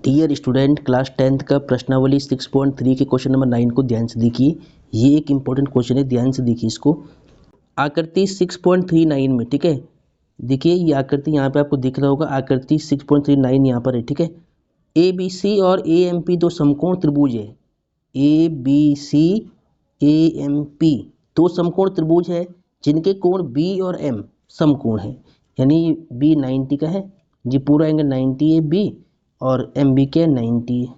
Dear student, class 10th का प्रश्नावली 6.3 के क्वेश्चन नंबर 9 को ध्यान से देखिए। ये एक इंपॉर्टेंट क्वेश्चन है, ध्यान से देखिए इसको। आकृति 6.39 में, ठीक है, देखिए ये आकृति यहाँ पे आपको दिख रहा होगा। आकृति 6.39 यहाँ पर है, ठीक है। ए बी सी और ए एम पी दो समकोण त्रिभुज है। A B C A M P दो समकोण त्रिभुज है जिनके कोण बी और एम समकोण है। यानी बी 90 का है, ये पूरा एंगल 90 है बी, और एम बी के 90 है,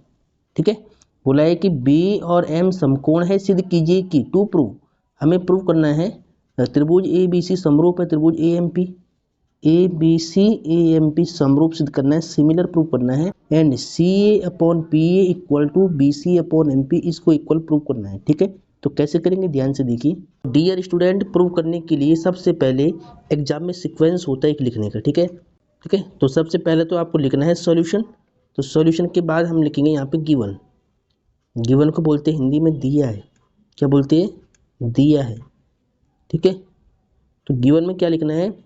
ठीक है। बोला है कि बी और एम समकोण है, सिद्ध कीजिए कि टू प्रूव, हमें प्रूव करना है त्रिभुज ए बी सी समरूप है त्रिभुज A M P. A B C A M P समरूप सिद्ध करना है, सिमिलर प्रूव करना है। And C A upon P A equal to B C upon M P, इसको इक्वल प्रूव करना है, ठीक है। तो कैसे करेंगे, ध्यान से देखिए। डियर स्टूडेंट, प्रूव करने के लिए सबसे पहले एग्जाम में सीक्वेंस होता है एक लिखने का, ठीक है। ठीक है, तो सबसे पहले तो आपको लिखना है सॉल्यूशन। तो सॉल्यूशन के बाद हम लिखेंगे यहाँ पे गिवन। गिवन को बोलते हैं हिंदी में दिया है। क्या बोलते हैं, दिया है, ठीक है। तो गिवन में क्या लिखना है,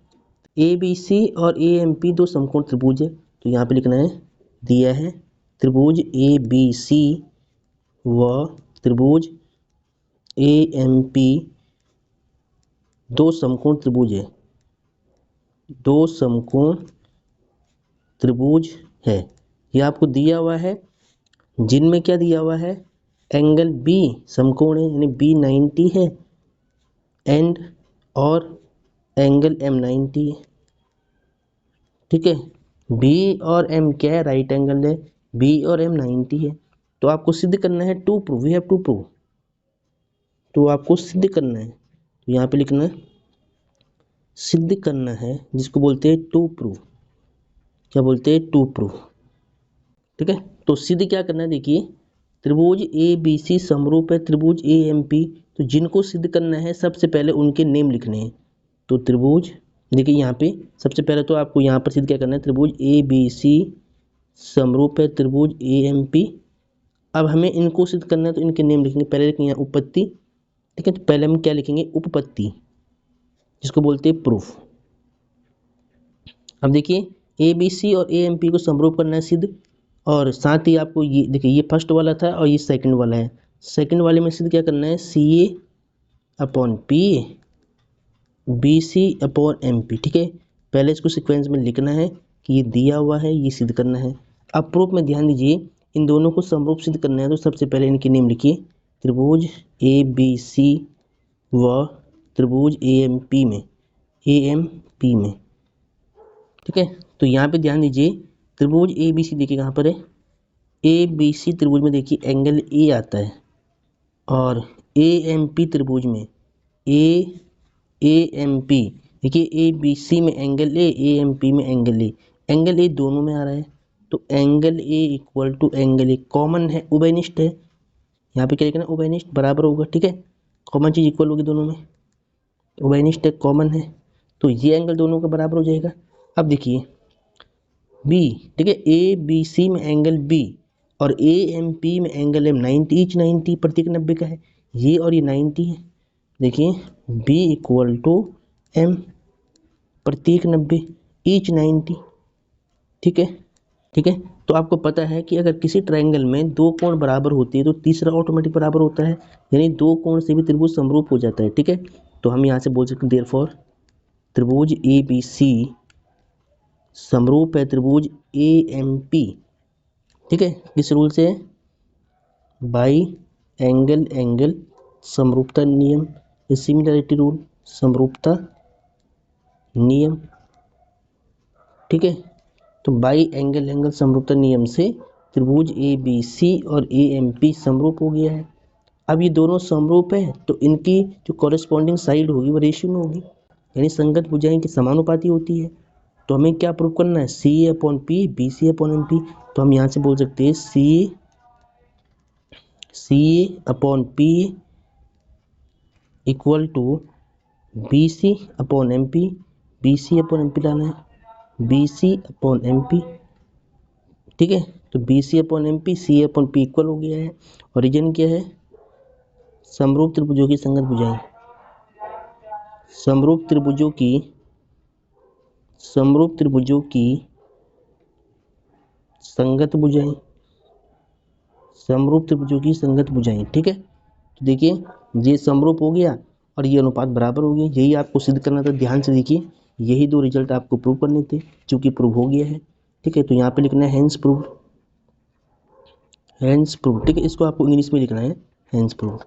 ए बी सी और ए एम पी दो समकोण त्रिभुज है। तो यहाँ पे लिखना है दिया है त्रिभुज ए बी सी व त्रिभुज ए एम पी दो समकोण त्रिभुज है, दो समकोण त्रिभुज है। यह आपको दिया हुआ है, जिनमें क्या दिया हुआ है, एंगल बी समकोण है, यानी बी 90 है, एंड और एंगल एम 90 है, ठीक है। बी और एम क्या है, राइट एंगल है, बी और एम 90 है। तो आपको सिद्ध करना है, to prove, we have to prove. तो आपको सिद्ध करना है, तो यहाँ पे लिखना है सिद्ध करना है, जिसको बोलते हैं टू प्रूव। क्या बोलते हैं, टू प्रूव, ठीक है। तो सिद्ध क्या करना है, देखिए त्रिभुज ए बी सी समरूप है त्रिभुज ए एम पी। तो जिनको सिद्ध करना है सबसे पहले उनके नेम लिखने हैं। तो त्रिभुज, देखिए यहाँ पे सबसे पहले तो आपको यहाँ पर सिद्ध क्या करना है, त्रिभुज ए बी सी समरूप है त्रिभुज ए एम पी। अब हमें इनको सिद्ध करना है, तो इनके नेम लिखेंगे। पहले लिखेंगे यहाँ उपपत्ति, ठीक है। तो पहले हम क्या लिखेंगे, उपपत्ति, जिसको बोलते हैं प्रूफ। अब देखिए ए बी सी और ए एम पी को समरूप करना है सिद्ध, और साथ ही आपको ये देखिए, ये फर्स्ट वाला था और ये सेकंड वाला है। सेकंड वाले में सिद्ध क्या करना है, c A upon P A B C upon M p, ठीक है। पहले इसको सीक्वेंस में लिखना है कि ये दिया हुआ है, ये सिद्ध करना है। अब प्रूफ में ध्यान दीजिए, इन दोनों को समरूप सिद्ध करना है। तो सबसे पहले इनके नेम लिखिए, त्रिभुज ए बी सी व त्रिभुज ए एम पी में, ए एम पी में, ठीक है। तो यहाँ पे ध्यान दीजिए, त्रिभुज ए बी सी देखिए कहाँ पर है, ए बी सी त्रिभुज में देखिए एंगल ए आता है, और ए एम पी त्रिभुज में ए एम पी, देखिए ए बी सी में एंगल ए एम पी में एंगल ए, एंगल ए दोनों में आ रहा है। तो angle A equal to angle A common है, उभयनिष्ठ है। यहाँ पे क्या लिखना है, उभयनिष्ठ बराबर होगा, ठीक है। कॉमन चीज इक्वल होगी दोनों में, उभयनिष्ठ है, कॉमन है। तो ये एंगल दोनों का बराबर हो जाएगा। अब देखिए बी, ठीक है, ए बी सी में एंगल बी और ए एम पी में एंगल एम 90, ईच 90 प्रत्येक 90 का है, ये और ये 90 है। देखिए बी इक्वल टू एम प्रत्येक 90, ईच 90, ठीक है। ठीक है, तो आपको पता है कि अगर किसी ट्रायंगल में दो कोण बराबर होते हैं तो तीसरा ऑटोमेटिक बराबर होता है, यानी दो कोण से भी त्रिभुज समरूप हो जाता है, ठीक है। तो हम यहाँ से बोल सकते हैं देयरफॉर त्रिभुज ए बी सी समरूप है त्रिभुज ए एम पी, ठीक है। किस रूल से, बाई एंगल एंगल समरूपता नियम, सिमिलरिटी रूल, समरूपता नियम, ठीक है। तो बाई एंगल एंगल समरूपता नियम से त्रिभुज ए बी सी और ए एम पी समरूप हो गया है। अब ये दोनों समरूप है, तो इनकी जो कॉरेस्पॉन्डिंग साइड होगी वो रेशियो में होगी, यानी संगत भुजाएं की समानुपाती होती है। तो हमें क्या प्रूव करना है, सी ए अपॉन पी बी सी अपॉन एम पी। तो हम यहाँ से बोल सकते हैं c A upon p equal to B C upon M p, b C upon M p लाना है, बी सी अपॉन एम पी, ठीक है। तो बी सी upon M p, c upon p equal हो गया है। और रीजन क्या है, समरूप त्रिभुजों की संगत भुजाएं, समरूप त्रिभुजों की संगत भुजाएं, समरूप त्रिभुजों की संगत भुजाएं। ठीक है, तो देखिए ये समरूप हो गया और ये अनुपात बराबर हो गया, यही आपको सिद्ध करना था। ध्यान से देखिए, यही दो रिजल्ट आपको प्रूव करने थे, चूंकि प्रूव हो गया है। ठीक है, तो यहाँ पे लिखना है हेंस प्रूव, हेंस प्रूव। ठीक है, इसको आपको इंग्लिश में लिखना है हेंस प्रूव।